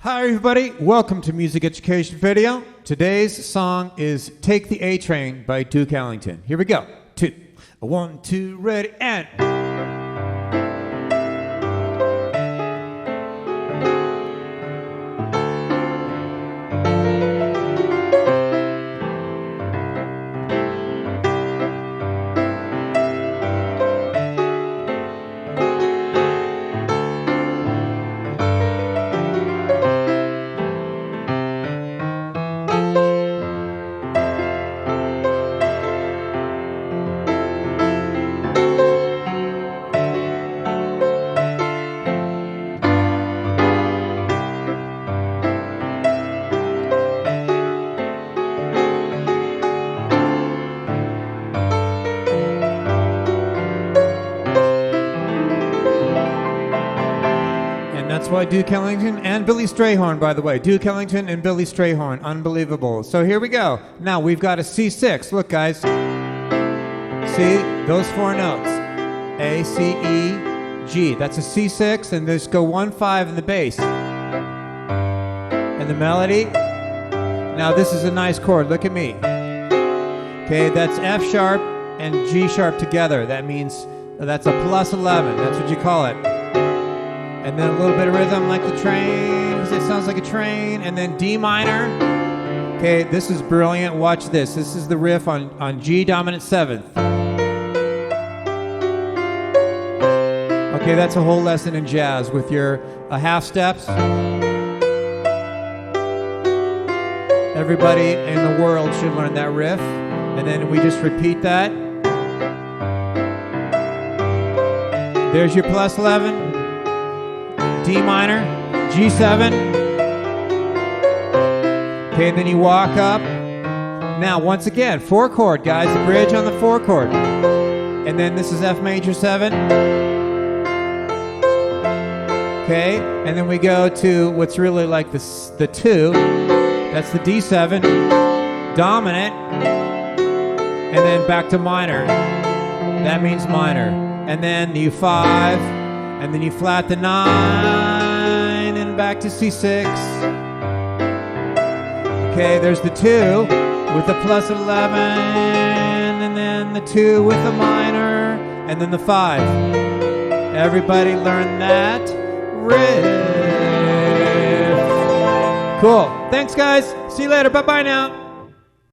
Hi everybody, welcome to Music Education Video. Today's song is Take the A Train by Duke Ellington. Here we go. 1, 2, ready, and... That's why Duke Ellington and Billy Strayhorn, by the way. Duke Ellington and Billy Strayhorn. Unbelievable. So here we go. Now we've got a C6. Look, guys. See? Those four notes. A, C, E, G. That's a C6, and just go 1, 5 in the bass. And the melody. Now this is a nice chord. Look at me. Okay, that's F sharp and G sharp together. That means that's a plus 11. That's what you call it. And then a little bit of rhythm like the train, because it sounds like a train. And then D minor. Okay, this is brilliant. Watch this. This is the riff on G dominant 7th. Okay, that's a whole lesson in jazz with your half steps. Everybody in the world should learn that riff. And then we just repeat that. There's your plus 11. D minor, G7. Okay, and then you walk up. Now, once again, 4 chord, guys, the bridge on the 4 chord. And then this is F major 7. Okay, and then we go to what's really like the 2. That's the D7, dominant, and then back to minor. That means minor. And then you 5. And then you flat the 9, and back to C6. Okay, there's the 2 with the plus 11, and then the 2 with the minor, and then the 5. Everybody learn that riff. Cool. Thanks, guys. See you later. Bye-bye now.